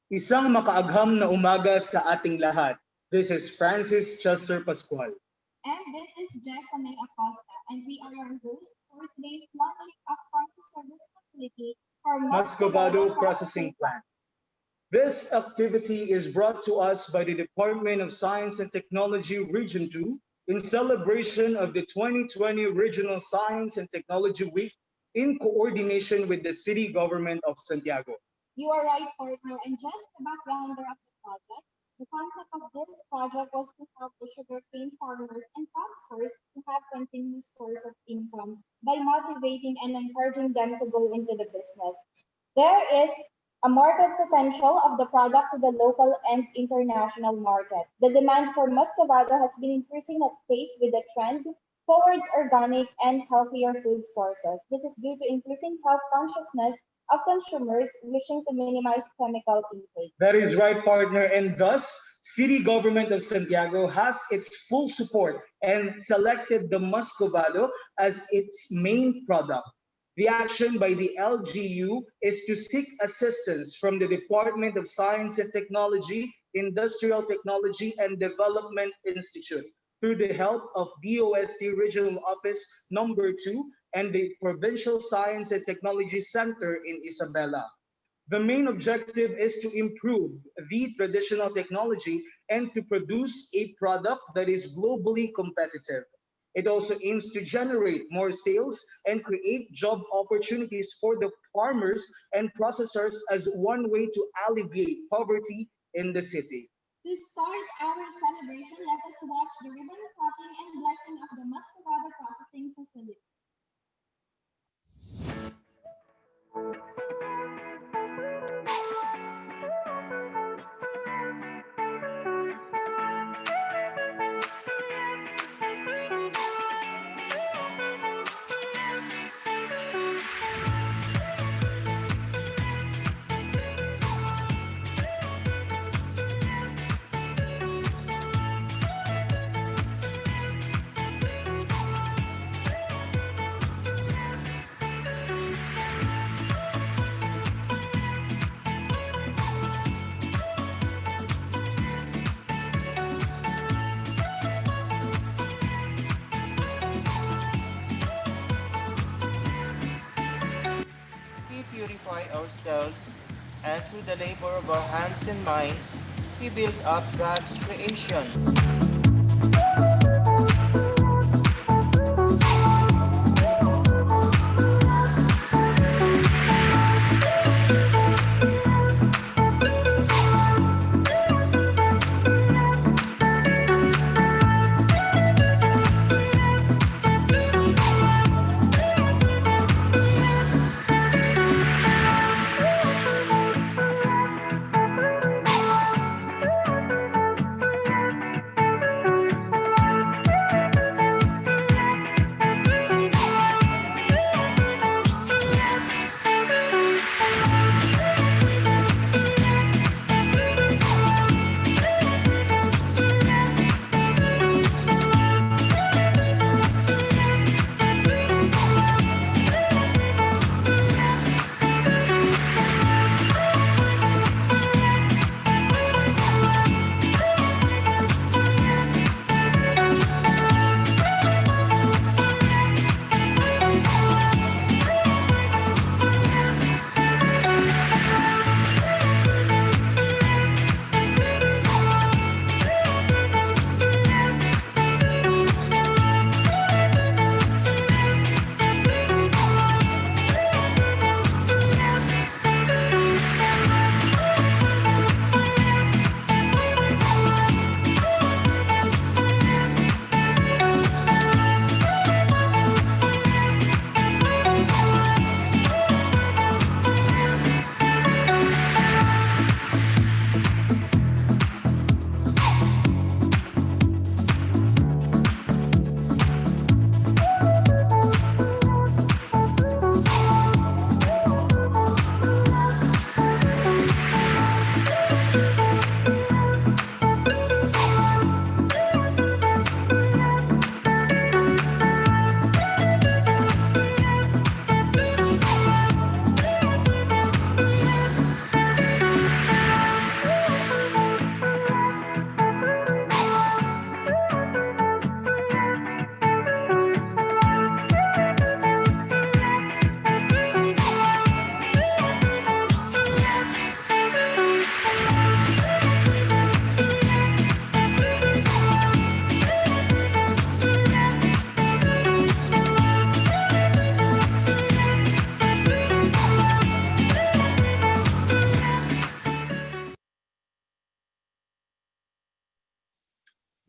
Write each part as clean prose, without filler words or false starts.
Isang makaagham na umaga sa ating lahat. This is Francis Chester Pascual. And this is Jessamine Acosta, and we are your hosts for today's launching of Farm Service Facility for Muscovado Processing Plant. This activity is brought to us by the Department of Science and Technology Region 2 in celebration of the 2020 Regional Science and Technology Week in coordination with the City Government of Santiago. You are right, partner, and just the backgrounder of the project. The concept of this project was to help the sugarcane farmers and processors to have continuous source of income by motivating and encouraging them to go into the business. There is a market potential of the product to the local and international market. The demand for Muscovado has been increasing at pace with the trend towards organic and healthier food sources. This is due to increasing health consciousness of consumers wishing to minimize chemical intake. That is right, partner, and thus, City Government of Santiago has its full support and selected the Muscovado as its main product. The action by the LGU is to seek assistance from the Department of Science and Technology, Industrial Technology and Development Institute through the help of DOST Regional Office Number 2 and the Provincial Science and Technology Center in Isabela. The main objective is to improve the traditional technology and to produce a product that is globally competitive. It also aims to generate more sales and create job opportunities for the farmers and processors as one way to alleviate poverty in the city. To start our celebration, let us watch the ribbon cutting and blessing of the Muscovado Processing Facility. We purify ourselves, and through the labor of our hands and minds, we build up God's creation.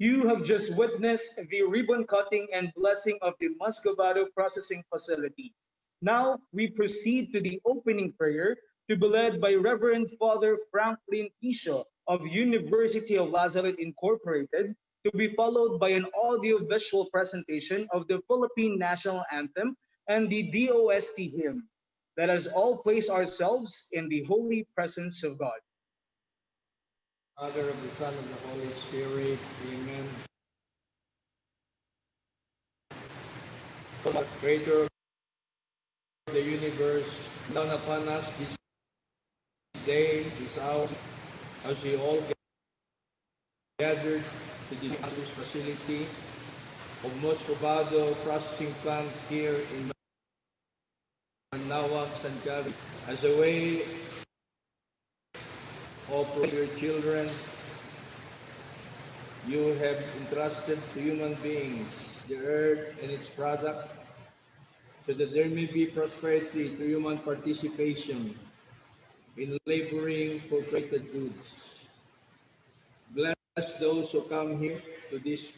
You have just witnessed the ribbon cutting and blessing of the Muscovado processing facility. Now we proceed to the opening prayer to be led by Reverend Father Franklin Tisho of University of Lazarus Incorporated, to be followed by an audio-visual presentation of the Philippine National Anthem and the DOST hymn. Let us all place ourselves in the holy presence of God. Father, of the Son, of the Holy Spirit. Amen. Creator of the universe, down upon us this day, this hour, as we all gathered to the facility of Muscovado processing plant here in Manawag, Santiago, as a way of your children you have entrusted to human beings the earth and its product, so that there may be prosperity through human participation in laboring for created goods. Bless those who come here to this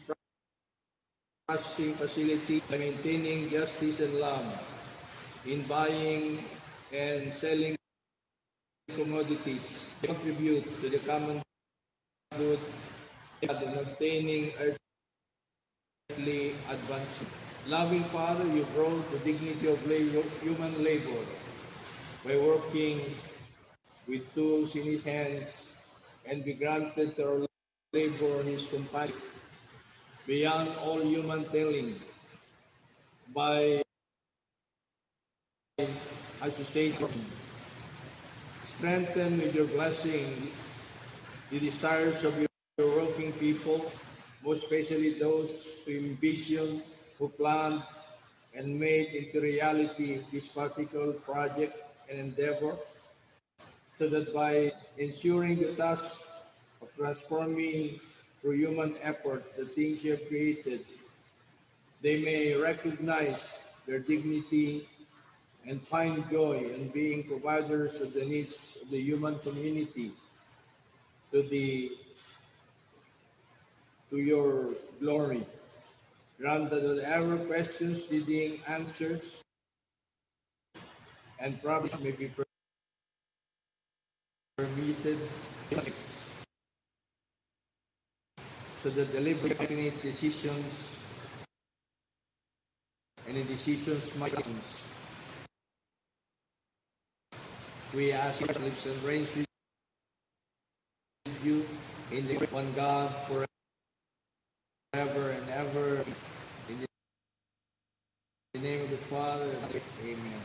processing facility by maintaining justice and love in buying and selling commodities, contribute to the common good and obtaining earthly advancement. Loving Father, you brought the dignity of human labor by working with tools in his hands, and be granted to our labor his compassion beyond all human telling by association. Strengthen with your blessing the desires of your working people, most especially those who envision, who planned, and made into reality this particular project and endeavor, so that by ensuring the task of transforming through human effort the things you have created, they may recognize their dignity and find joy in being providers of the needs of the human community to the to your glory. Grant that whatever questions needing answers and problems may be permitted, so that deliberate decisions and in decisions might. We ask you lives and reigns with you in the one God forever and ever. In the name of the Father, amen.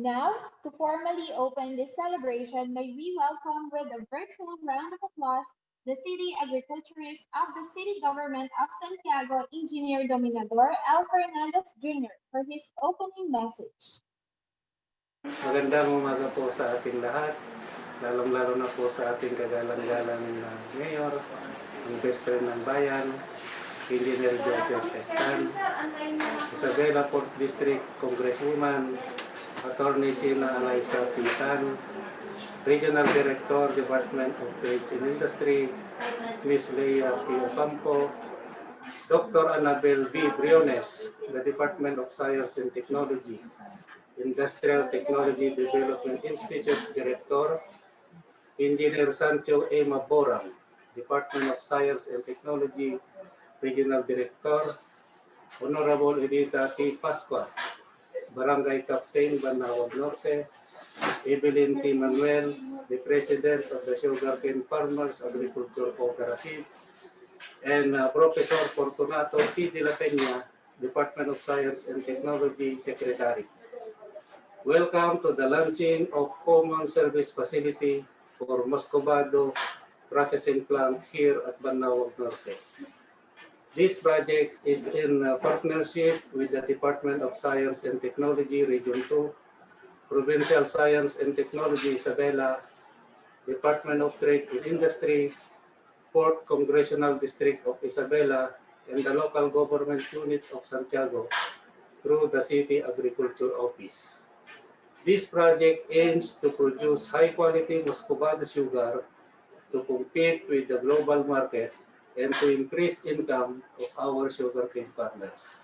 Now, to formally open this celebration, may we welcome with a virtual round of applause the City Agriculturist of the City Government of Santiago, Engineer Dominador L. Fernandez Jr. for his opening message. Magandang umaga po sa ating lahat, lalong-lalo na po sa ating kagalang-galang na mayor, ang best friend ng bayan, Engineer Joseph Estan, Isabela Port District Congresswoman, Attorney Sina Alaisa Pitan, Regional Director, Department of Trade and Industry, Ms. Leia P. Ocampo, Dr. Annabel V. Briones, the Department of Science and Technology, Industrial Technology Development Institute Director, Engineer Sancho A. Maborang, Department of Science and Technology Regional Director, Honorable Edita T. Pascua, Barangay Captain, Banawag Norte, Evelyn T. Manuel, the President of the Sugarcane Farmers Agriculture Cooperative, and Professor Fortunato T. De La Peña, Department of Science and Technology Secretary. Welcome to the launching of Common Service Facility for Muscovado Processing Plant here at Banawag Norte. This project is in partnership with the Department of Science and Technology Region 2, Provincial Science and Technology Isabela, Department of Trade and Industry, 4th Congressional District of Isabela, and the local government unit of Santiago through the City Agriculture Office. This project aims to produce high-quality Muscovado sugar to compete with the global market and to increase income of our sugarcane farmers.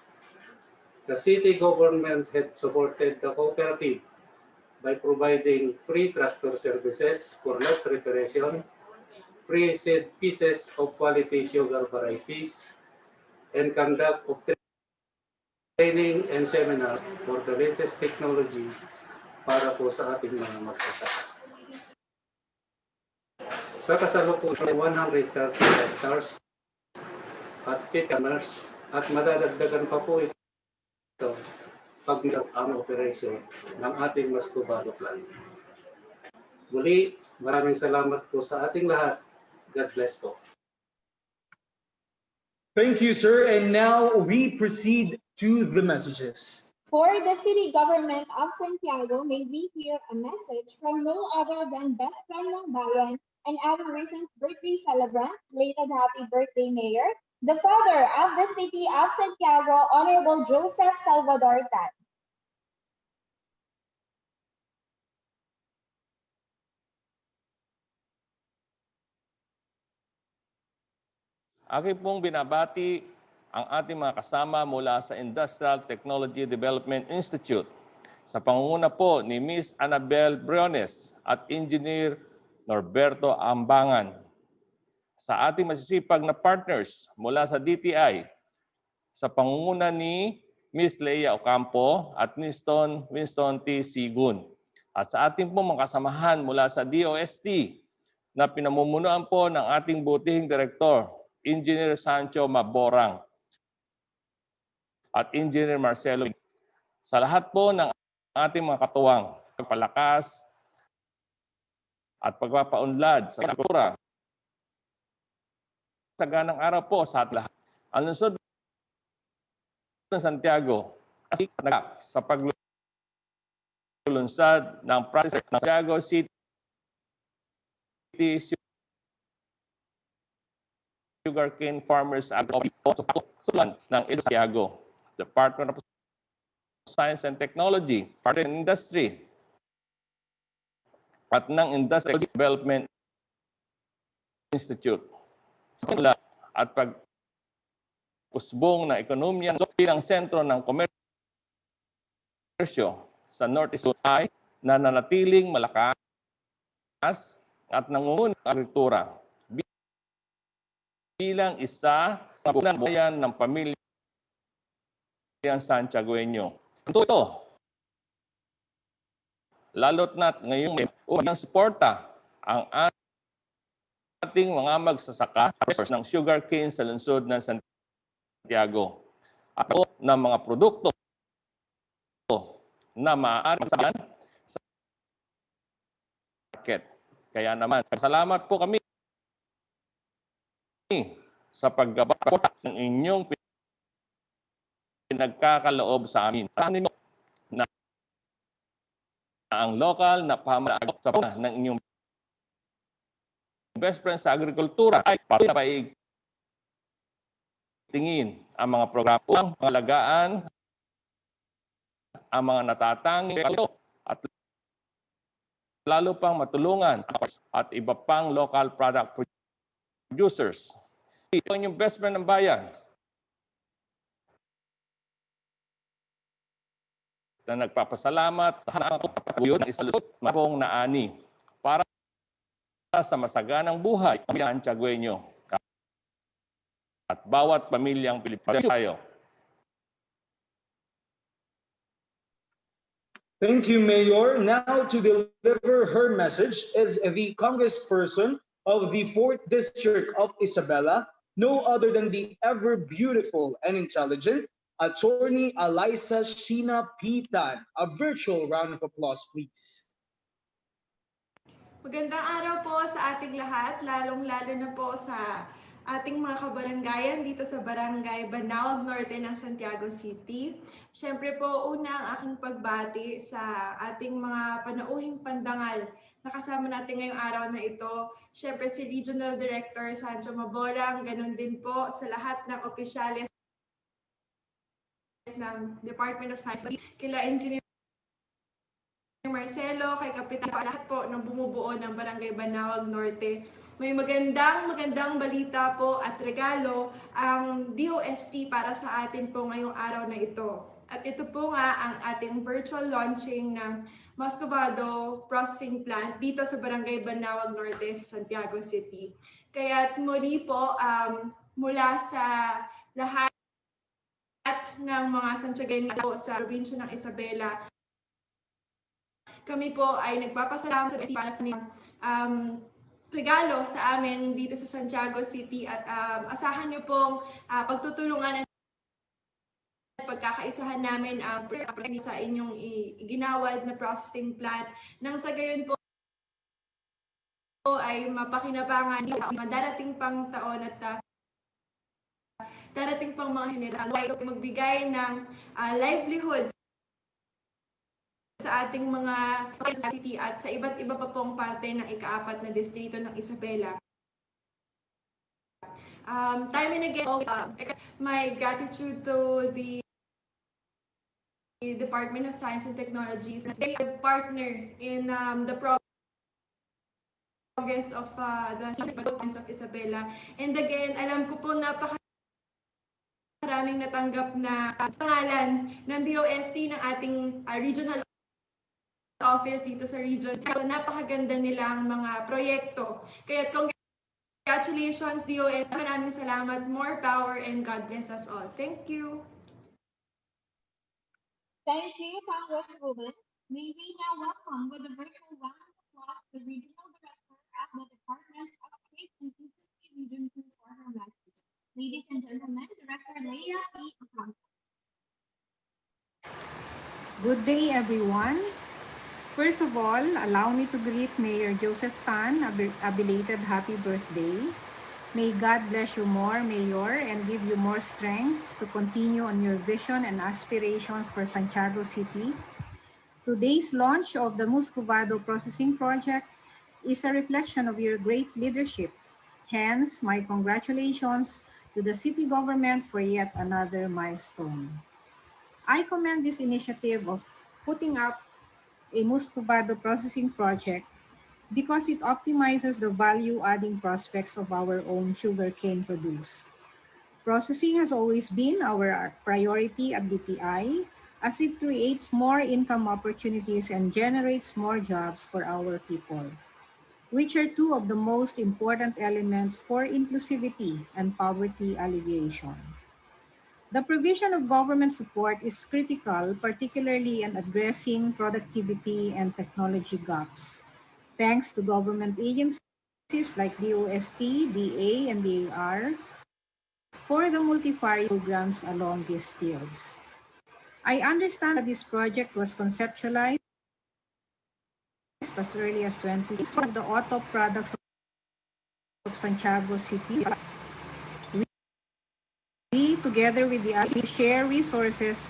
The city government had supported the cooperative by providing free tractor services for lot preparation, free seed pieces of quality sugar varieties, and conduct of training and seminars for the latest technology para po sa ating mga magsasaka. Sa kasalukuyan, 130 hectares at 50 farmers at madadagdagan pa po ito pag ang operation ng ating Muscovado plant. Muli, maraming salamat po sa ating lahat. God bless po. Thank you, sir. And now we proceed to the messages. For the City Government of Santiago, may we hear a message from no other than best friend ng bayan and our recent birthday celebrant, belated happy birthday, Mayor, the father of the City of Santiago, Honorable Joseph Salvador Tan. Aking pong binabati ang ating mga kasama mula sa Industrial Technology Development Institute sa pangunguna po ni Ms. Annabel Briones at Engineer Norberto Ambangan. Sa ating masisipag na partners mula sa DTI sa pangunguna ni Ms. Leia Ocampo at Winston T. Sigun. At sa ating pong mga kasamahan mula sa DOST na pinamumunuan po ng ating butihing direktor, Engineer Sancho Maborang at Engineer Marcelo. Sa lahat po ng ating mga katuwang, pagpalakas at pagpapaunlad sa kultura. Sa ganang araw po sa ating lahat. Ang lungsod ng Santiago sa paglulunsad ng process ng Santiago City Sugarcane Farmers Agro-Sulan ng Santiago, Department of Science and Technology, Part and Industry, at ng Industrial Development Institute. At pag-usbong na ekonomiya bilang sentro ng komersyo sa Northeast ay nananatiling malakas at nangungunang agrikultura bilang isa sa bayan ng pamilyang Santiagueño. Ito, lalo't na't ngayong may suporta ang ating mga magsasaka ng sugarcane sa lungsod ng Santiago at ng mga produkto na maaari sa market. Kaya naman, salamat po kami sa paggabay ng inyong pinagkakaloob sa amin. Paano na ang lokal na pamahalaan sa puna ng inyong best friend sa agrikultura ay tingin ang mga programang pangalagaan, ang mga natatanging at lalo pang matulungan at iba pang local product producers. Ito ang inyong best friend ng bayan na nagpapasalamat sa yun ang isalusot mapong naani para sa masaganang buhay ng Santiagueño at bawat pamilyang Pilipino. Thank you, Mayor. Now to deliver her message is the Congressperson of the 4th District of Isabela, no other than the ever beautiful and intelligent Attorney Eliza Sheena P. Tan. A virtual round of applause, please. Magandang araw po sa ating lahat, lalong-lalo na po sa ating mga kabaranggayan dito sa Barangay Banaog Norte ng Santiago City. Siyempre po, una ang aking pagbati sa ating mga panauhing pandangal na kasama natin ngayong araw na ito. Siyempre si Regional Director Sancho Maborang, ganun din po sa lahat ng opisyales ng Department of Science, kila Engineer Marcelo, kay Kapitan, lahat po ng bumubuo ng Barangay Banaog Norte. May magandang balita po at regalo ang DOST para sa atin po ngayong araw na ito. At ito po nga ang ating virtual launching ng Muscovado Processing Plant dito sa Barangay Banaog Norte sa Santiago City. Kaya't muli po mula sa lahat ng mga Santiagueño sa probinsya ng Isabela, kami po ay nagpapasalamat sa para sa regalo sa amin dito sa Santiago City at asahan niyo pong pagtutulungan at pagkakaisahan namin ang sa inyong iginawad na processing plant nang sa gayon po ay mapakinabangan ang darating pang taon at darating pang mga henerasyon ay magbigay ng livelihood sa ating mga city at sa iba't iba pa pong parte ng ika-4 na distrito ng Isabela. Time and again, my gratitude to the Department of Science and Technology. They have partnered in the progress of the science of Isabela. And again, alam ko po napakaraming natanggap na pangalan ng DOST ng ating regional office dito sa region. Napakaganda nilang mga proyekto. Kaya congratulations DOS. Maraming salamat. More power and God bless us all. Thank you. Thank you, Congresswoman. May we now welcome with a virtual round of applause the Regional Director at the Department of Trade and Industry Region 2 for her message. Ladies and gentlemen, Director Leah P. Acampo. Good day, everyone. First of all, allow me to greet Mayor Joseph Tan, a belated happy birthday. May God bless you more, Mayor, and give you more strength to continue on your vision and aspirations for Santiago City. Today's launch of the Muscovado Processing Project is a reflection of your great leadership Hence, my congratulations to the city government for yet another milestone. I commend this initiative of putting up a Muscovado processing project because it optimizes the value-adding prospects of our own sugarcane produce. Processing has always been our priority at DTI as it creates more income opportunities and generates more jobs for our people, which are two of the most important elements for inclusivity and poverty alleviation. The provision of government support is critical, particularly in addressing productivity and technology gaps. Thanks to government agencies like DOST, DA, and DAR for the multifarious programs along these fields. I understand that this project was conceptualized as early as 20. One of the auto products of Santiago City. We, together with the others, share resources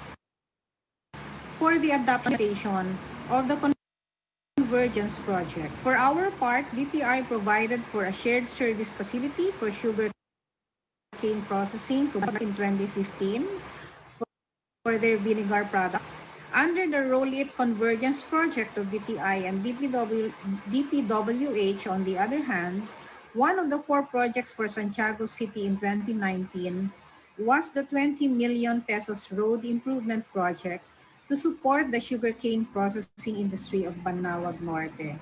for the adaptation of the Convergence Project. For our part, DTI provided for a shared service facility for sugar cane processing in 2015 for their vinegar product. Under the Roll It Convergence Project of DTI and DPWH, on the other hand, one of the 4 projects for Santiago City in 2019 was the 20 million pesos road improvement project to support the sugarcane processing industry of Banawag Norte.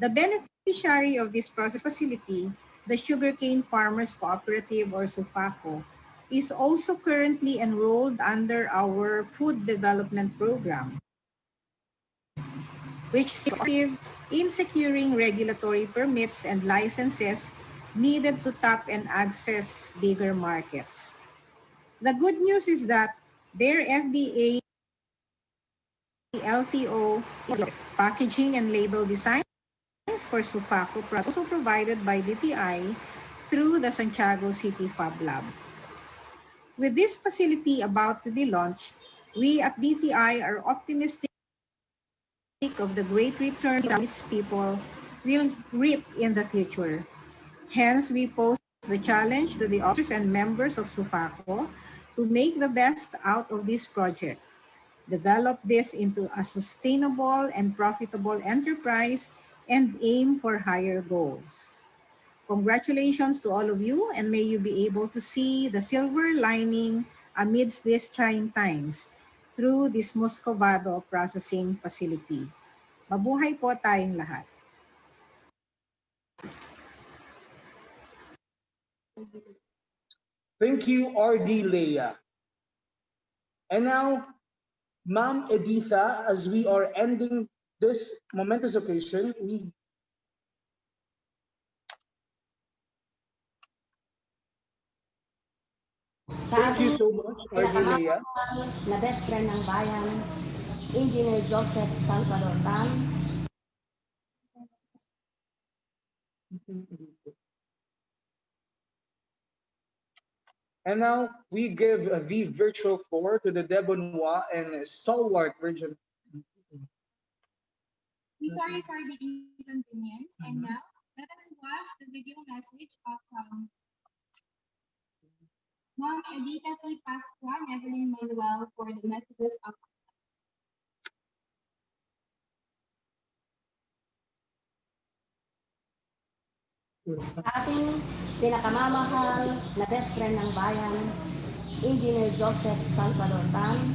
The beneficiary of this process facility, the Sugarcane Farmers Cooperative or SUFACO, is also currently enrolled under our food development program, which is active in securing regulatory permits and licenses needed to tap and access bigger markets. The good news is that their FDA LTO packaging and label design for Sufaco also provided by DTI through the Santiago City Fab Lab. With this facility about to be launched, we at DTI are optimistic of the great returns that its people will reap in the future. Hence, we pose the challenge to the officers and members of Sufaco to make the best out of this project, develop this into a sustainable and profitable enterprise, and aim for higher goals. Congratulations to all of you, and may you be able to see the silver lining amidst these trying times through this Muscovado processing facility. Mabuhay po tayong lahat. Thank you, RD Leia. And now, Ma'am Editha, as we are ending this momentous occasion, thank you so much, RD Leia. Na best friend ng bayan, Engineer Joseph Salvador Tan. And now we give the virtual floor to the Debonois and stalwart region. We sorry for the inconvenience, and now let us watch the video message of Mom Edita T. Pascua and Evelyn Manuel for the messages of Ating pinakamamahal na best friend ng bayan, Engineer Joseph Salvador Tan.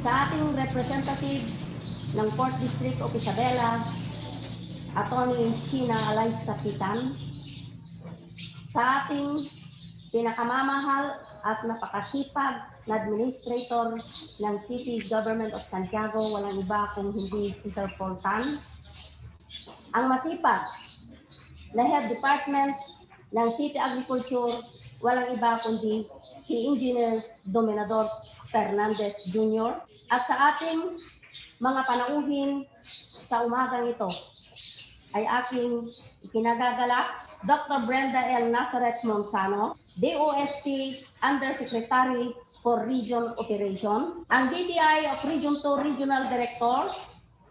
Sa ating representative ng 4th District of Isabela, Atty. Sheena Alay Sapitan. Sa ating pinakamamahal at napakasipag na administrator ng City Government of Santiago, walang iba kung hindi si Sir Paul Tan. Ang masipag na Head Department ng City Agriculture, walang iba kundi si Engineer Dominador Fernandez Jr. At sa ating mga panauhin sa umagang ito ay aking ikinagagalak Dr. Brenda L. Nazareth Monsano, DOST Undersecretary for Region Operation, ang DTI of Region 2 Regional Director,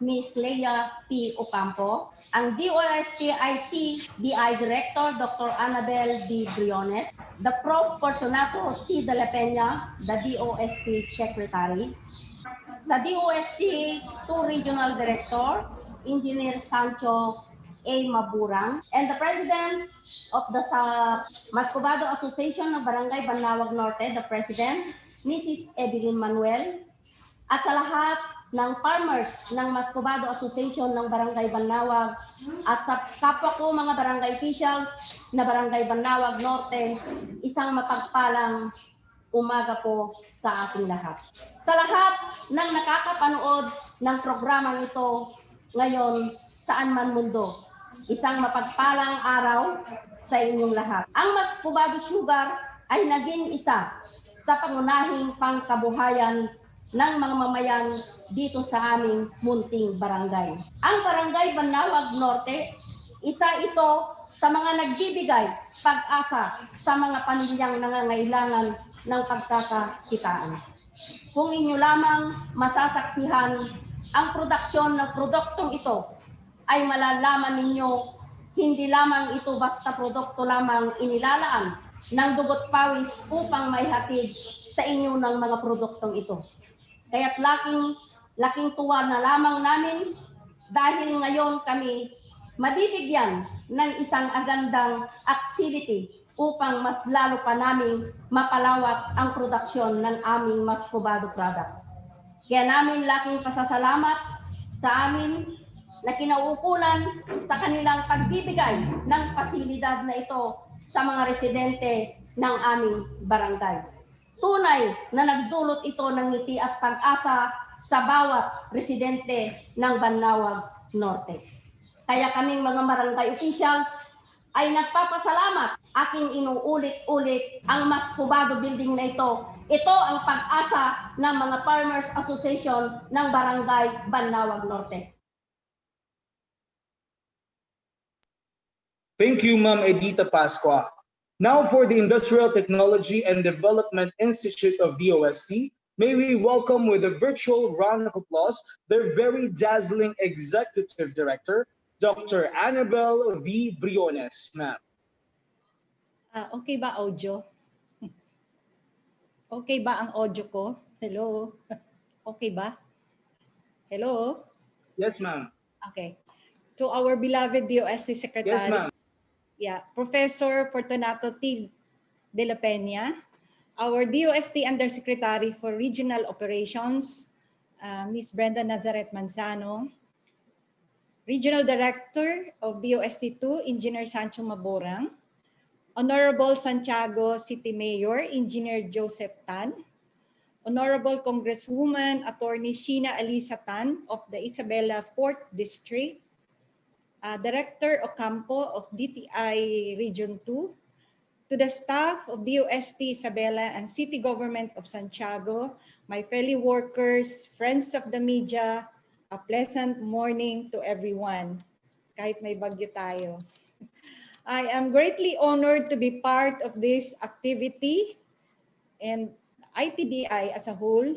Ms. Leia P. Ocampo, ang DOST IT BI Director, Dr. Annabel D. Briones, the Prof. Fortunato T. De La Peña, the DOST Secretary, sa DOST 2 Regional Director, Engineer Sancho A. Maburang, and the President of the Muscovado Association ng Barangay Banawag Norte, the President, Mrs. Evelyn Manuel, at sa lahat ng farmers ng Muscovado Association ng Barangay Banawag at sa kapwa ko mga barangay officials na Barangay Banawag Norte, isang mapagpalang umaga po sa ating lahat. Sa lahat ng nakakapanood ng programang ito ngayon saan man mundo, isang mapagpalang araw sa inyong lahat. Ang Muscovado Sugar ay naging isa sa pangunahing pangkabuhayan ng mga mamayan dito sa aming munting barangay. Ang Barangay Banawag Norte, isa ito sa mga nagbibigay pag-asa sa mga pamilyang nangangailangan ng pagkakakitaan. Kung inyo lamang masasaksihan ang produksyon ng produktong ito, ay malalaman ninyo hindi lamang ito basta produkto lamang inilalaan ng dugot pawis upang maihatid sa inyo ng mga produktong ito. Kaya't laking tuwa na lamang namin dahil ngayon kami mabibigyan ng isang agandang activity upang mas lalo pa naming mapalawak ang produksyon ng aming Muscovado products. Kaya namin laking pasasalamat sa amin na kinauukulan sa kanilang pagbibigay ng pasilidad na ito sa mga residente ng aming barangay. Tunay na nagdulot ito ng ngiti at pag-asa sa bawat residente ng Banawag Norte. Kaya kaming mga barangay officials ay nagpapasalamat. Aking inuulit-ulit ang Muscovado building na ito. Ito ang pag-asa ng mga Farmers Association ng Barangay Banawag Norte. Thank you, Ma'am Edita Pascua. Now for the Industrial Technology and Development Institute of DOST, may we welcome with a virtual round of applause their very dazzling Executive Director, Dr. Annabel V. Briones, ma'am. Okay ba audio? Okay ba ang audio ko? Hello? Okay ba? Hello? Yes, ma'am. Okay. To our beloved DOST Secretary. Yes, ma'am. Yeah, Professor Fortunato T. De La Peña, our DOST Undersecretary for Regional Operations, Ms. Brenda Nazaret Manzano, Regional Director of DOST 2, Engineer Sancho Maborang, Honorable Santiago City Mayor, Engineer Joseph Tan, Honorable Congresswoman Attorney Sheena Alisa Tan of the Isabela 4th District, Director Ocampo of DTI Region 2, to the staff of DOST Isabela and City Government of Santiago, my fellow workers, friends of the media, a pleasant morning to everyone. Kahit may bagyo tayo. I am greatly honored to be part of this activity and ITBI as a whole,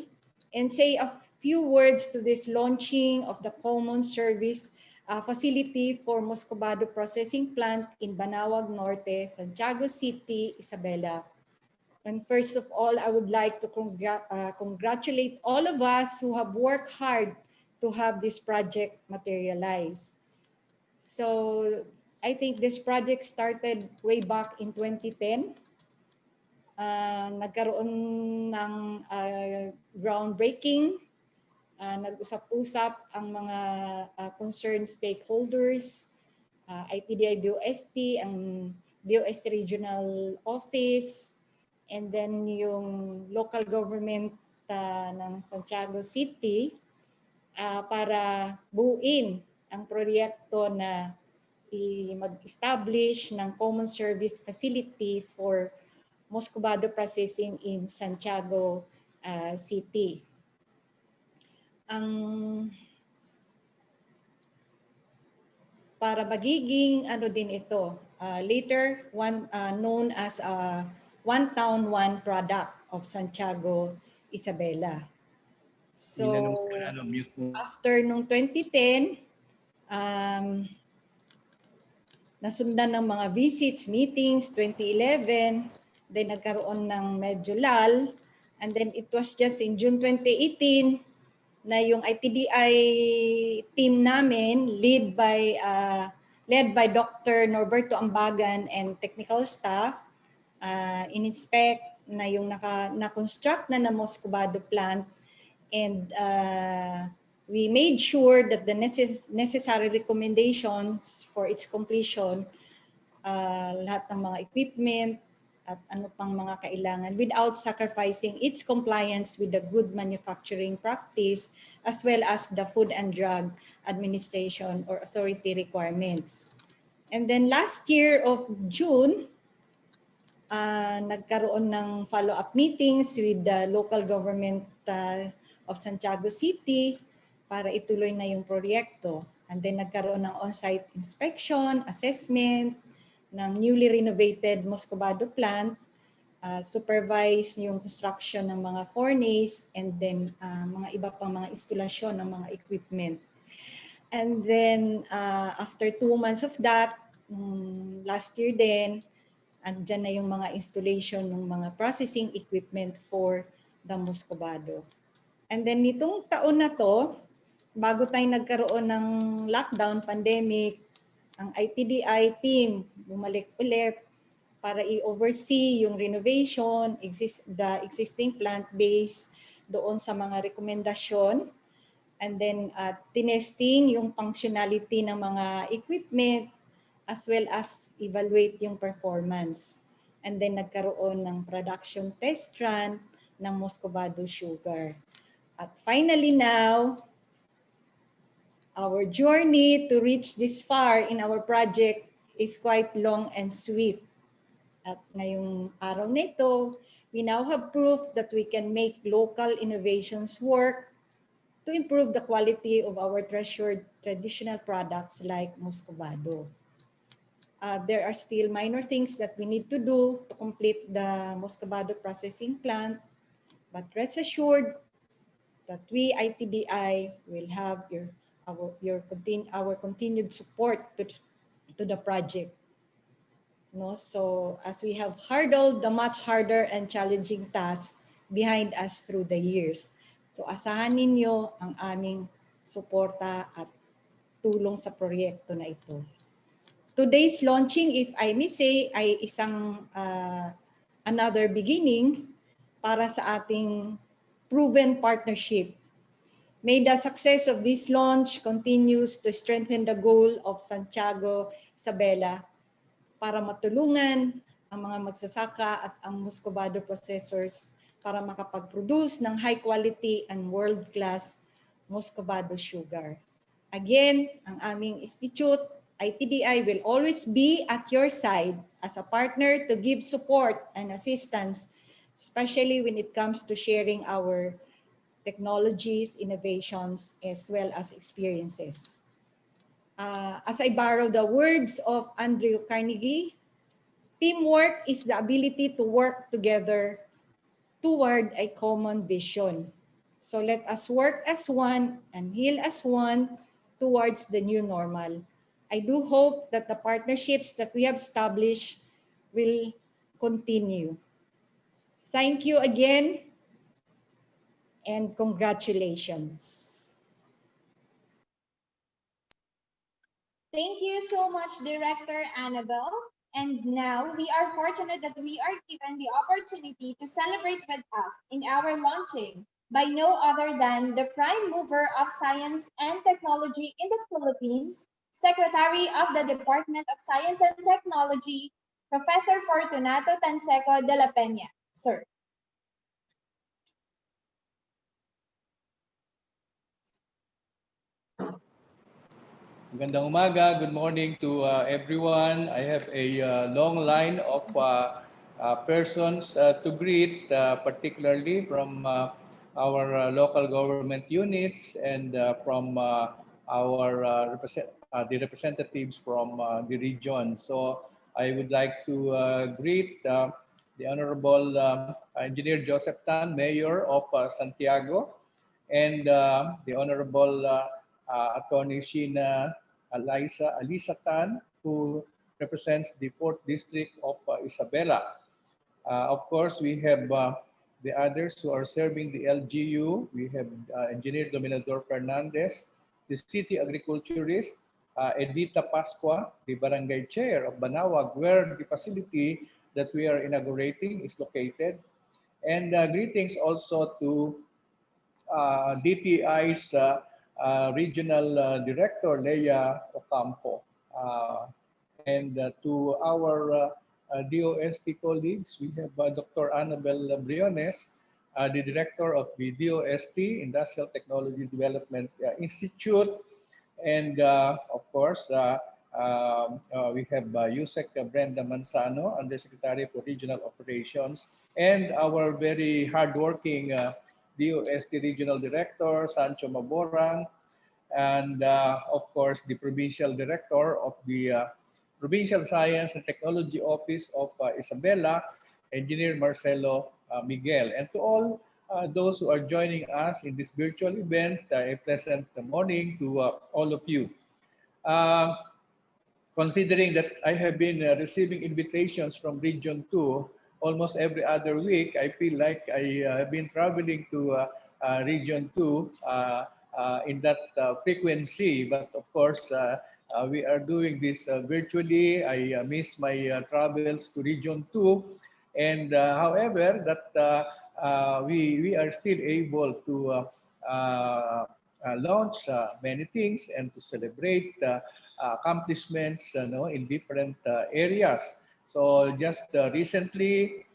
and say a few words to this launching of the common service facility for Muscovado Processing Plant in Banawag Norte, Santiago City, Isabela. And first of all, I would like to congratulate all of us who have worked hard to have this project materialize. So I think this project started way back in 2010. Nagkaroon ng groundbreaking, nag-usap-usap ang mga concerned stakeholders, ITDI DOST, ang DOST Regional Office, and then yung local government ng Santiago City para buuin ang proyekto na mag-establish ng common service facility for Muscovado processing in Santiago City. Para magiging ano din ito, later known as One Town, One Product of Santiago, Isabela. So, after nung 2010, nasundan ng mga visits, meetings, 2011, then nagkaroon ng medyo lull, and then it was just in June 2018 na yung ITDI team namin led by Dr. Norberto Ambagan and technical staff in-inspect na yung na-construct na Muscovado plant, and we made sure that the necessary recommendations for its completion, lahat ng mga equipment at ano pang mga kailangan without sacrificing its compliance with the good manufacturing practice as well as the Food and Drug Administration or authority requirements. And then last year of June, nagkaroon ng follow-up meetings with the local government of Santiago City para ituloy na yung proyekto. And then nagkaroon ng on-site inspection, assessment ng newly renovated Muscovado plant, supervise yung construction ng mga furnace, and then mga iba pang mga instalasyon ng mga equipment. And then after 2 months of that, last year din, andyan na yung mga installation ng mga processing equipment for the Muscovado. And then nitong taon na to, bago tayo nagkaroon ng lockdown, pandemic, ang ITDI team bumalik ulit para i-oversee yung renovation, the existing plant base doon sa mga rekomendasyon, and then tinesting yung functionality ng mga equipment as well as evaluate yung performance. And then nagkaroon ng production test run ng Muscovado sugar. At finally now, our journey to reach this far in our project is quite long and sweet. At ngayong araw nito, we now have proof that we can make local innovations work to improve the quality of our treasured traditional products like Muscovado. There are still minor things that we need to do to complete the Muscovado processing plant, but rest assured that we ITDI will have our continued support to the project. No, so as we have hurdled the much harder and challenging tasks behind us through the years, so asahan ninyo ang aming suporta at tulong sa proyekto na ito. Today's launching, if I may say, ay isang another beginning para sa ating proven partnership. May the success of this launch continues to strengthen the goal of Santiago Isabela para matulungan ang mga magsasaka at ang Muscovado processors para makapag-produce ng high quality and world-class Muscovado sugar. Again, ang aming institute, ITDI, will always be at your side as a partner to give support and assistance, especially when it comes to sharing our technologies, innovations, as well as experiences. As I borrow the words of Andrew Carnegie, teamwork is the ability to work together toward a common vision. So let us work as one and heal as one towards the new normal. I do hope that the partnerships that we have established will continue. Thank you again and congratulations. Thank you so much, Director Annabelle. And now we are fortunate that we are given the opportunity to celebrate with us in our launching by no other than the prime mover of science and technology in the Philippines, Secretary of the Department of Science and Technology, Professor Fortunato Tanseco de la Peña. Sir. Magandang umaga. Good morning to everyone. I have a long line of persons to greet, particularly from our local government units and from the representatives from the region. So I would like to greet the Honorable Engineer Joseph Tan, Mayor of Santiago, and the Honorable Attorney Sheena Alisa Tan, who represents the 4th District of Isabela. Of course, we have the others who are serving the LGU. We have Engineer Dominador Fernandez, the city agriculturist, Edita Pascua, the barangay chair of Banawag, where the facility that we are inaugurating is located. And greetings also to DTI's Regional Director, Leia Ocampo. And to our DOST colleagues, we have Dr. Annabel Briones, the Director of the DOST, Industrial Technology Development Institute. And of course, we have Yusek Brenda Manzano, Undersecretary for Regional Operations, and our very hardworking DOST Regional Director, Sancho Maborang, and of course, the Provincial Director of the Provincial Science and Technology Office of Isabela, Engineer Marcelo Miguel. And to all those who are joining us in this virtual event, a pleasant morning to all of you. Considering that I have been receiving invitations from Region 2 almost every other week, I feel like I have been traveling to Region 2 in that frequency. But of course, we are doing this virtually. I miss my travels to Region 2. And however, that we are still able to launch many things and to celebrate accomplishments in different areas. So just recently,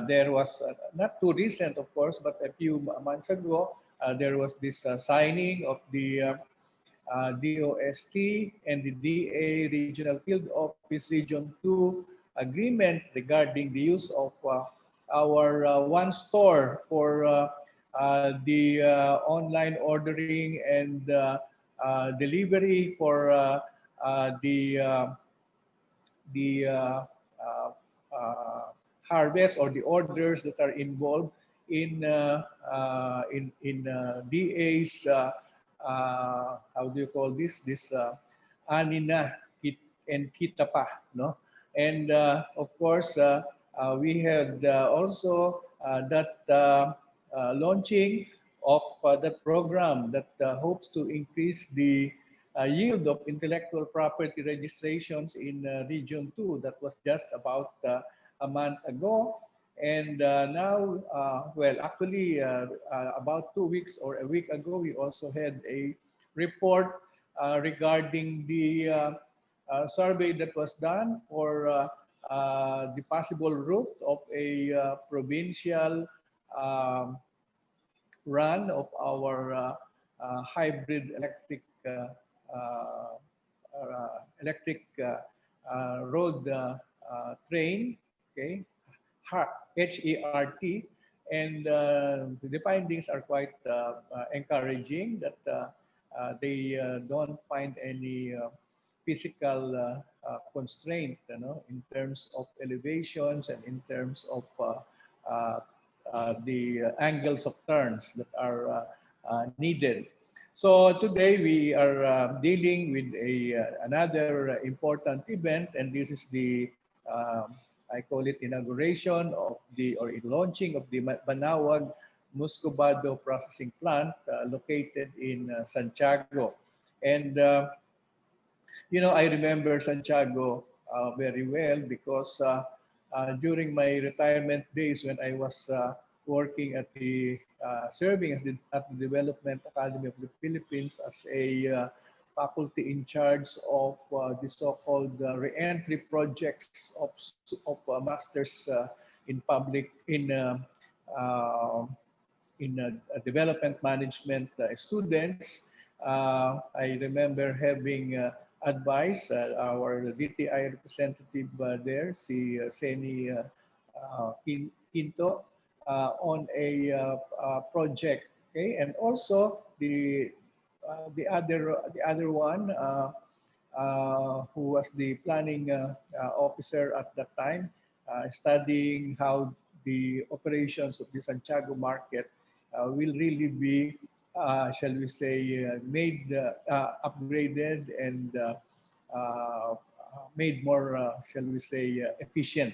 there was, not too recent of course, but a few months ago, there was this signing of the DOST and the DA Regional Field Office Region 2 agreement regarding the use of our one store for the online ordering and delivery for the harvest or the orders that are involved in DA's how do you call this Anina and Kitapa, no? And of course we had also that launching of that program that hopes to increase the yield of intellectual property registrations in Region 2. That was just about a month ago. And now, well, actually, about 2 weeks or a week ago, we also had a report regarding the survey that was done for the possible route of a provincial run of our hybrid electric road train, okay, HERT, and the findings are quite encouraging that they don't find any physical constraint, in terms of elevations and in terms of the angles of turns that are needed. So today we are dealing with another important event, and this is the I call it inauguration of the or launching of the Banawag Muscovado processing plant located in Santiago. And I remember Santiago very well because during my retirement days when I was working at the serving as at the Development Academy of the Philippines as a faculty in charge of the so-called re-entry projects of masters in public in development management students. I remember having advised our DTI representative there, si Seni Quinto, on a project. Okay, and also the other one who was the planning officer at that time, studying how the operations of the Santiago market will really be shall we say, made upgraded and uh, made more, shall we say, efficient.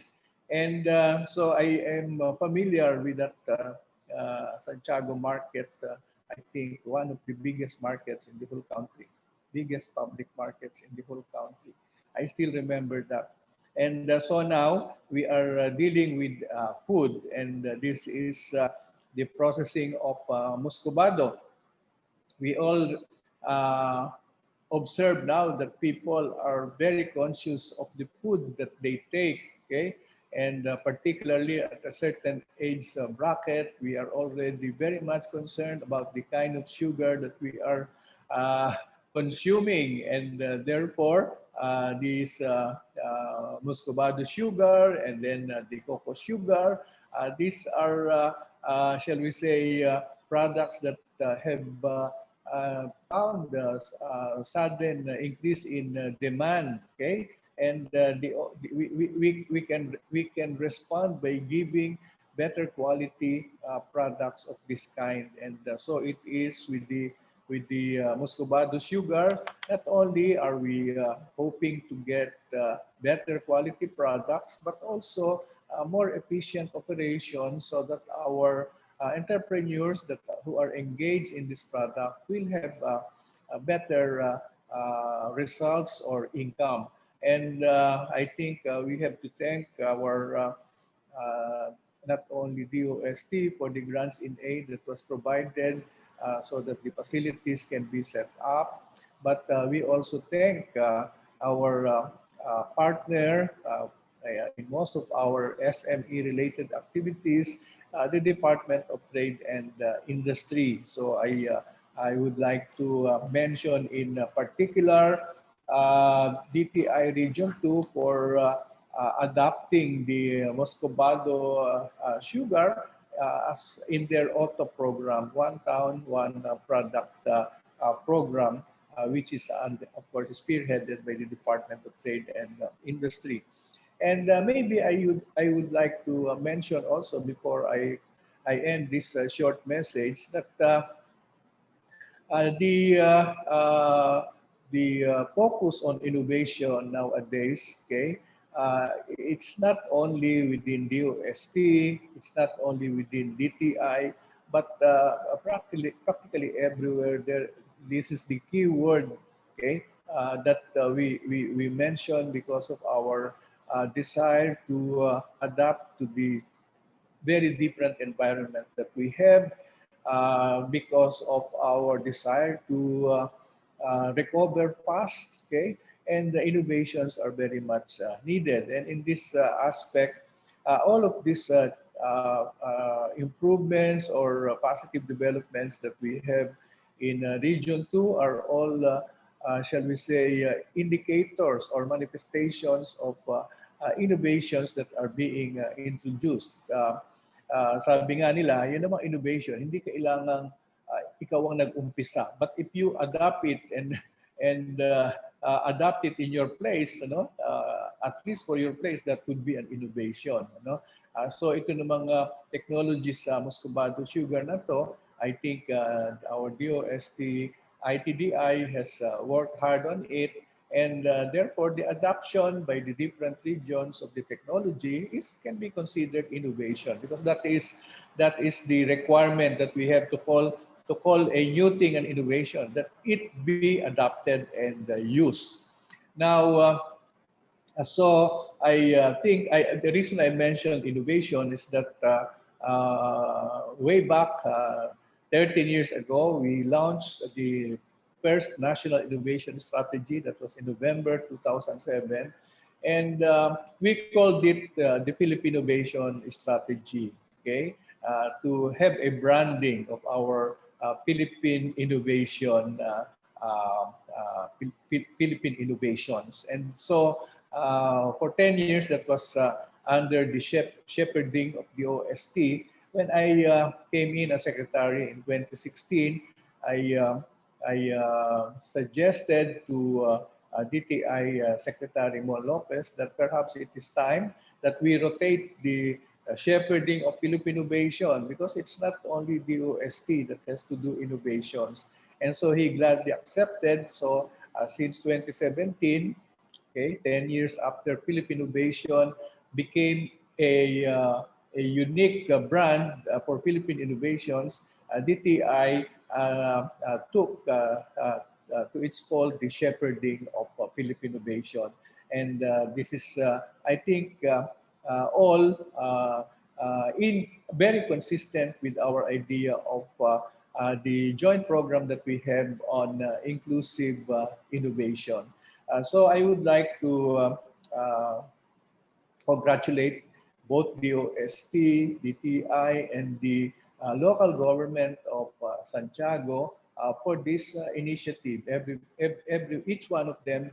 And so I am familiar with that Santiago market. I think one of the biggest markets in the whole country, biggest public markets in the whole country. I still remember that. And so now we are dealing with food, and this is the processing of Muscovado. We all uh, observe now that people are very conscious of the food that they take, okay? And particularly at a certain age bracket, we are already very much concerned about the kind of sugar that we are uh, consuming. And therefore, these muscovado sugar and then the cocoa sugar, these are, shall we say, products that have found a sudden increase in demand. Okay, and we can respond by giving better quality products of this kind. And so it is with the muscovado sugar. Not only are we hoping to get better quality products, but also more efficient operations so that our entrepreneurs that who are engaged in this product will have better results or income. And I think we have to thank our not only DOST for the grants in aid that was provided so that the facilities can be set up, but we also thank our partner in most of our SME related activities, the Department of Trade and Industry. So I would like to mention in particular DTI Region 2 for adopting the Muscovado sugar as in their auto program, one town, one product program, which is, of course, spearheaded by the Department of Trade and Industry. And maybe I would like to mention also before I end this short message that uh, the uh, uh, the focus on innovation nowadays, okay, it's not only within DOST, it's not only within DTI, but practically everywhere. This is the key word, okay, that we mention because of our desire to adapt to the very different environment that we have because of our desire to recover fast, okay? And the innovations are very much needed. And in this aspect, all of these improvements or positive developments that we have in Region 2 are all, shall we say, indicators or manifestations of innovations that are being introduced. Sabi nga nila, yun namang innovation, hindi kailangang ikaw ang nag-umpisa. But if you adapt it and adapt it in your place, at least for your place, that could be an innovation. So ito namang technologies sa Muscovado sugar na to, I think our DOST ITDI has worked hard on it. And therefore, the adoption by the different regions of the technology can be considered innovation because that is the requirement that we have to call a new thing an innovation, that it be adopted and used. Now, so I think the reason I mentioned innovation is that way back 13 years ago, we launched the first national innovation strategy that was in November 2007. And we called it the Philippine Innovation Strategy, okay, to have a branding of our Philippine innovation, Philippine innovations. And so for 10 years, that was under the shepherding of the OST. When I came in as secretary in 2016, I suggested to DTI Secretary Mon Lopez that perhaps it is time that we rotate the shepherding of Philippine innovation, because it's not only the OST that has to do innovations. And so he gladly accepted. So since 2017, okay, 10 years after Philippine innovation became a unique brand for Philippine innovations, DTI took to its call the shepherding of Philippine innovation. And this is, I think, all in very consistent with our idea of the joint program that we have on inclusive innovation. So I would like to congratulate both the OST, DTI, and the local government of Santiago for this initiative. Each one of them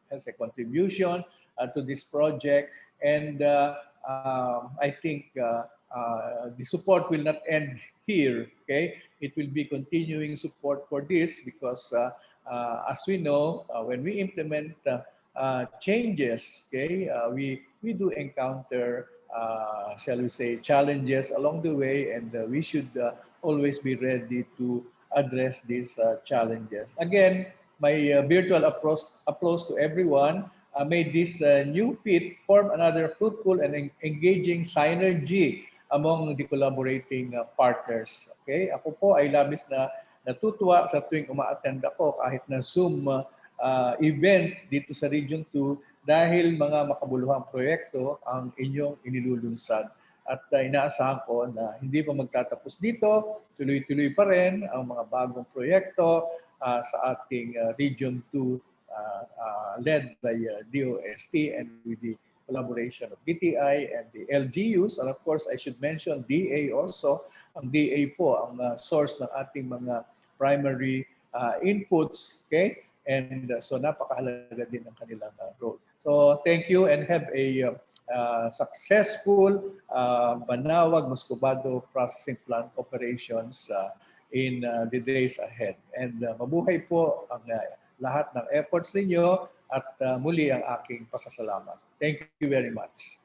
has a contribution to this project, and I think the support will not end here. Okay, it will be continuing support for this, because as we know, when we implement changes, okay, we do encounter, shall we say, challenges along the way, and we should always be ready to address these challenges. Again, my virtual applause to everyone. May this new fit form another fruitful and engaging synergy among the collaborating partners. Okay, ako po ay labis na natutuwa sa tuwing uma-attend ako kahit na Zoom event dito sa Region 2, dahil mga makabuluhang proyekto ang inyong inilulunsad. At inaasahan ko na hindi pa magtatapos dito, tuloy-tuloy pa rin ang mga bagong proyekto sa ating Region 2 led by DOST, and with the collaboration of DTI and the LGUs. And of course, I should mention DA also. Ang DA po ang source ng ating mga primary inputs, okay? And so napakahalaga din ang kanilang role. So thank you, and have a successful Banawag Muscovado processing plant operations in the days ahead. And mabuhay po ang lahat ng efforts ninyo, at muli ang aking pasasalamat. Thank you very much.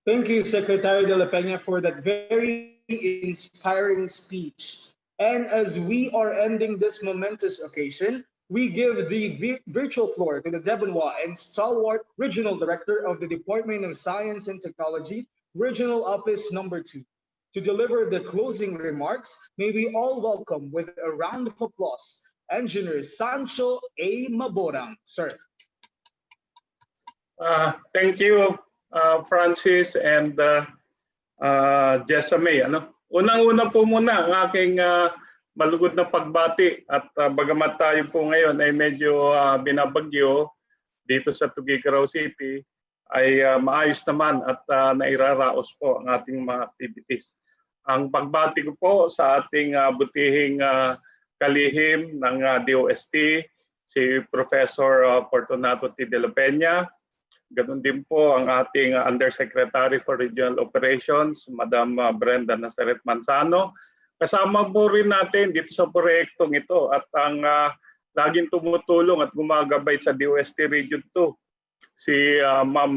Thank you, Secretary De La Peña, for that very inspiring speech. And as we are ending this momentous occasion, we give the virtual floor to the Debonwa and stalwart Regional Director of the Department of Science and Technology, Regional Office Number 2. To deliver the closing remarks, may we all welcome with a round of applause, Engineer Sancho A. Maborang. Sir. Thank you, Francis and Jessamay. Unang-una po muna ang aking malugod na pagbati, at bagamat tayo po ngayon ay medyo binabagyo dito sa Tuguegarao City, ay maayos naman at nairaraos po ang ating mga activities. Ang pagbati ko po sa ating butihing kalihim ng DOST, si Professor Fortunato T. De La Peña. Ganun din po ang ating Undersecretary for Regional Operations, Madam Brenda Nazaret Manzano. Kasama po rin natin dito sa proyektong ito at ang laging tumutulong at gumagabay sa DOST Region 2, si Ma'am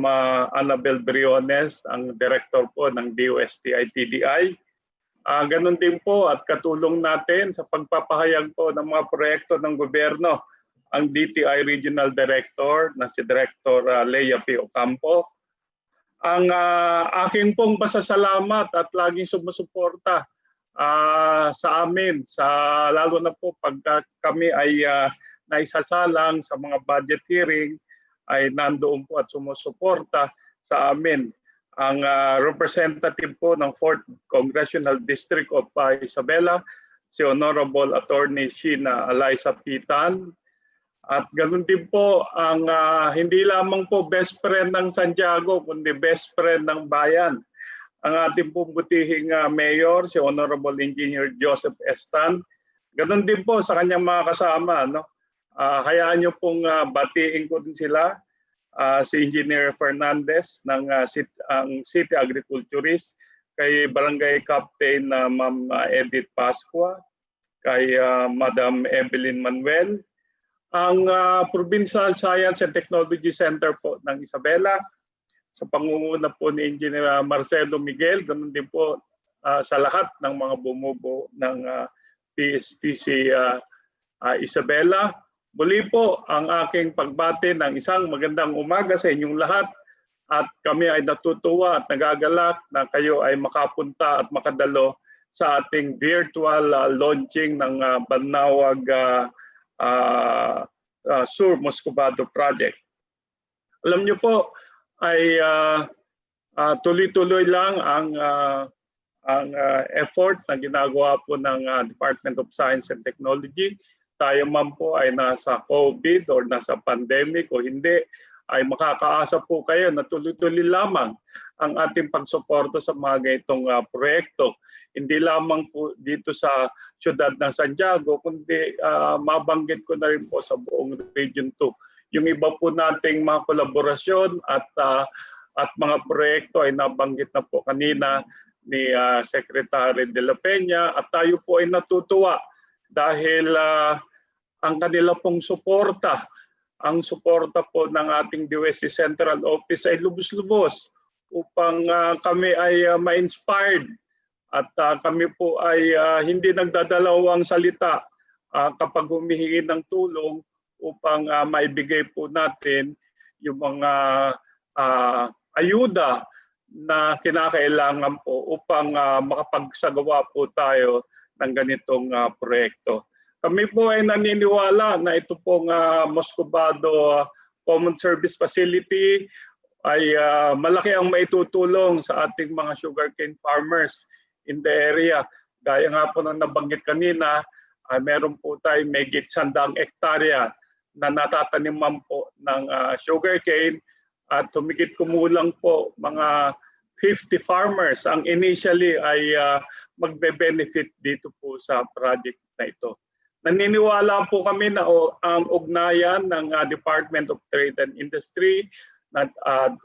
Annabel Briones, ang Director po ng DOST ITDI. Ganun din po at katulong natin sa pagpapahayag po ng mga proyekto ng gobyerno ang DTI Regional Director na si Director Leia P. Ocampo. Ang aking pong pasasalamat at laging sumusuporta sa amin, lalo na po pagka kami ay naisasalang sa mga budget hearing, ay nandoon po at sumusuporta sa amin ang representative po ng 4th Congressional District of Isabela, si Honorable Attorney Sheena Eliza Pitan. At ganoon din po ang hindi lamang po best friend ng Santiago, kundi best friend ng bayan. Ang ating pong butihing mayor, si Honorable Engineer Joseph Estan. Ganoon din po sa kanyang mga kasama. Hayaan niyo pong batiin ko din sila. Si Engineer Fernandez ng City Agriculturist, kay Barangay Captain Ma'am Edith Pascua, kay Madam Evelyn Manuel, Ang Provincial Science and Technology Center po ng Isabela, sa pangunguna po ni Engineer Marcelo Miguel, ganun din po sa lahat ng mga bumubuo ng PSTC Isabela. Muli po ang aking pagbati ng isang magandang umaga sa inyong lahat at kami ay natutuwa at nagagalak na kayo ay makapunta at makadalo sa ating virtual launching ng Banawag Sur Muscovado Project. Alam niyo po ay tuloy-tuloy lang ang effort na ginagawa po ng Department of Science and Technology. Tayo man po ay nasa COVID or nasa pandemic o hindi, ay makakaasa po kayo na tuloy-tuloy lamang ang ating pagsuporta sa mga ganitong proyekto. Hindi lamang po dito sa siyudad ng Santiago, kundi mabanggit ko na rin po sa buong Region 2. Yung iba po nating mga kolaborasyon at mga proyekto ay nabanggit na po kanina ni Secretary De La Peña at tayo po ay natutuwa dahil ang kanila pong suporta, ang suporta po ng ating DOST Central Office ay lubos-lubos upang kami ay ma-inspired at kami po ay hindi nagdadalawang salita kapag humihingi ng tulong upang maibigay po natin yung mga ayuda na kinakailangan po upang makapagsagawa po tayo ng ganitong proyekto. Kami po ay naniniwala na ito pong Muscovado Common Service Facility ay malaki ang maitutulong sa ating mga sugarcane farmers in the area. Gaya nga po ng nabanggit kanina, meron po tayo may 100 hektarya na natataniman po ng sugarcane at humigit kumulang po mga 50 farmers ang initially ay magbe-benefit dito po sa project na ito. Naniniwala po kami na ang ugnayan ng Department of Trade and Industry at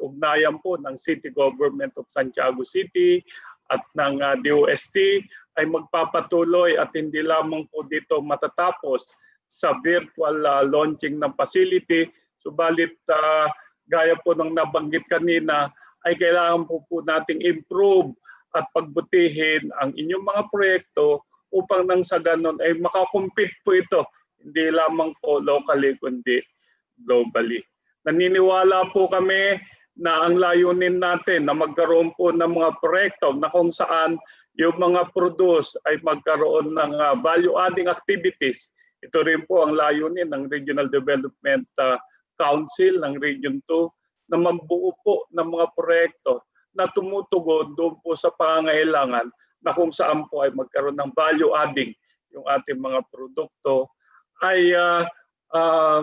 ugnayan po ng City Government of Santiago City at ng DOST ay magpapatuloy at hindi lamang po dito matatapos sa virtual launching ng facility. Subalit gaya po ng nabanggit kanina ay kailangan po nating improve at pagbutihin ang inyong mga proyekto upang nang sa ganon ay makakompete po ito, hindi lamang po locally kundi globally. Naniniwala po kami na ang layunin natin na magkaroon po ng mga proyekto na kung saan yung mga produce ay magkaroon ng value-adding activities. Ito rin po ang layunin ng Regional Development Council ng Region 2 na magbuo po ng mga proyekto na tumutugon doon po sa pangangailangan na kung saan po ay magkaroon ng value adding yung ating mga produkto ay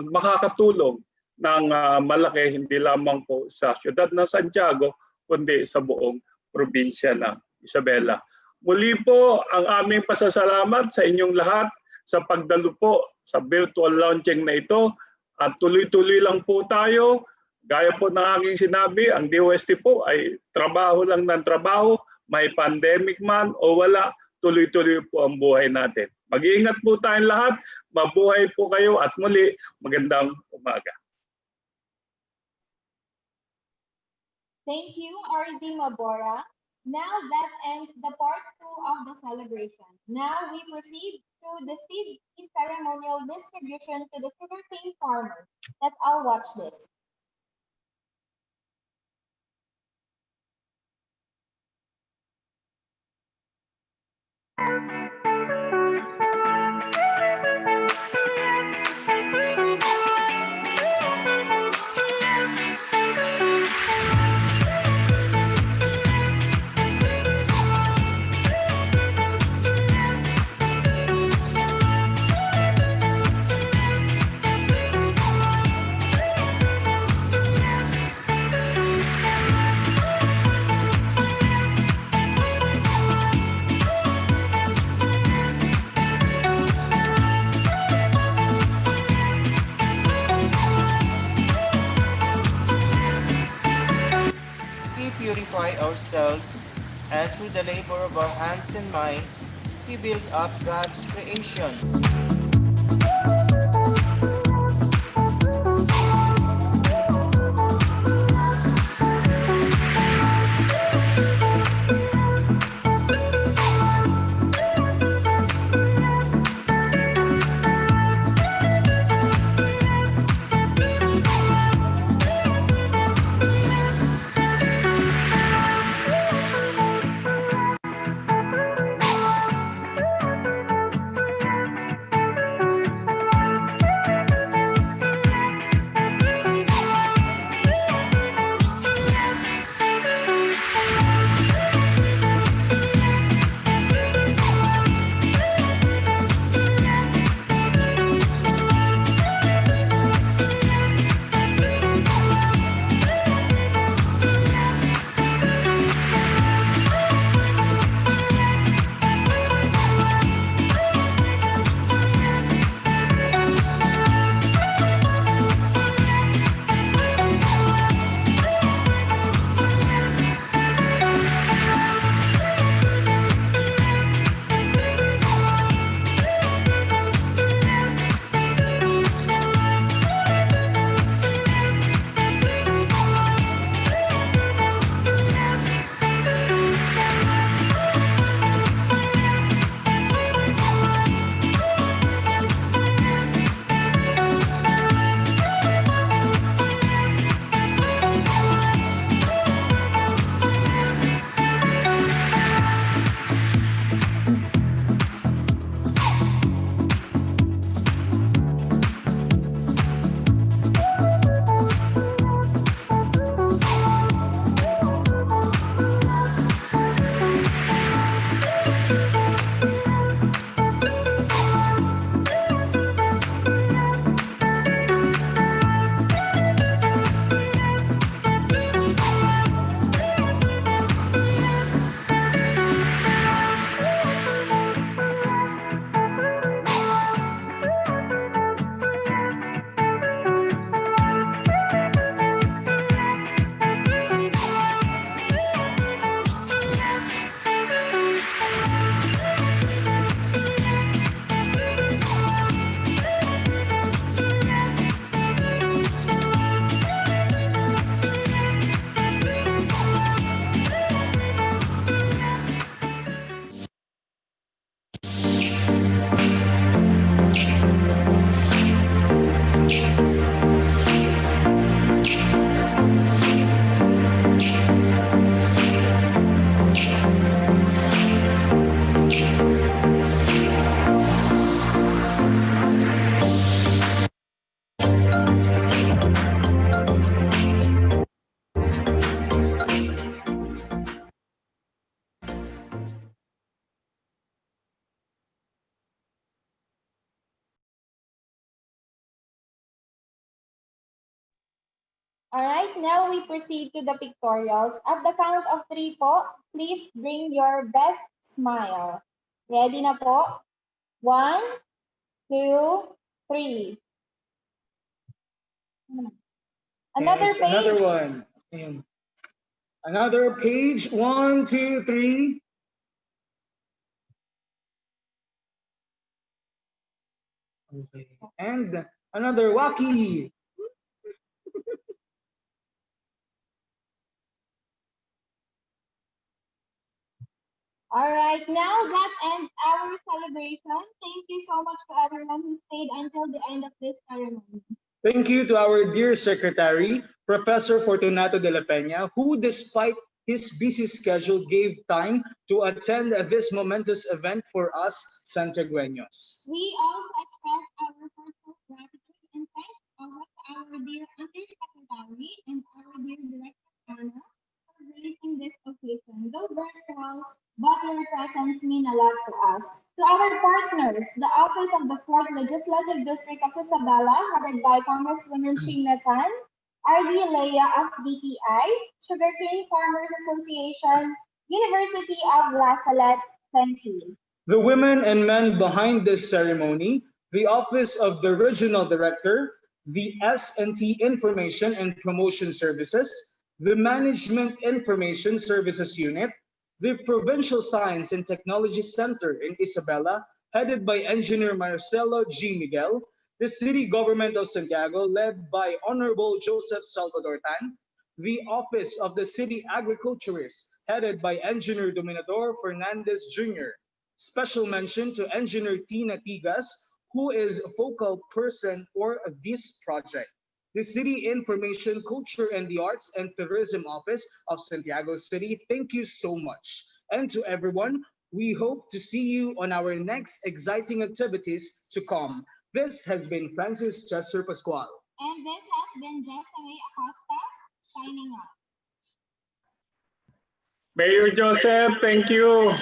makakatulong ng malaki hindi lamang po sa siyudad ng Santiago kundi sa buong probinsya ng Isabela. Muli po ang aming pasasalamat sa inyong lahat sa pagdalo po sa virtual launching na ito at tuloy-tuloy lang po tayo. Gaya po ng aking sinabi, ang DOST po ay trabaho lang ng trabaho, may pandemic man o wala, tuloy-tuloy po ang buhay natin. Mag-iingat po tayong lahat, mabuhay po kayo at muli, magandang umaga. Thank you, R.D. Mabora. Now that ends the part 2 of the celebration. Now we proceed to the seed ceremonial distribution to the sugarcane farmers. Let's all watch this. Purify ourselves, and through the labor of our hands and minds, we build up God's creation. All right, now we proceed to the pictorials. At the count of 3 po, please bring your best smile. Ready na po? 1, 2, 3. Another Yes, page. another one. And another page. 1, 2, 3. Okay. And another Waki. All right, now that ends our celebration. Thank you so much to everyone who stayed until the end of this ceremony. Thank you to our dear Secretary, Professor Fortunato de la Peña, who, despite his busy schedule, gave time to attend this momentous event for us Santiagueños. We also express our heartfelt gratitude and thanks also to our dear Undersecretary and our dear Director Anna for gracing this occasion. Though virtual, but your presence mean a lot to us. To our partners, the Office of the 4th Legislative District of Isabela, headed by Congresswoman Sheena Tan, RD Leia of DTI, Sugarcane Farmers Association, University of La Salette, thank you. The women and men behind this ceremony, the Office of the Regional Director, the S&T Information and Promotion Services, the Management Information Services Unit, the Provincial Science and Technology Center in Isabela, headed by Engineer Marcelo G. Miguel, the City Government of Santiago, led by Honorable Joseph Salvador Tan, the Office of the City Agriculturist, headed by Engineer Dominador Fernandez Jr. Special mention to Engineer Tina Tigas, who is a focal person for this project. The City Information, Culture and the Arts and Tourism Office of Santiago City, thank you so much. And to everyone, we hope to see you on our next exciting activities to come. This has been Francis Chester Pascual. And this has been Jessamay Acosta signing off. Mayor Joseph, thank you.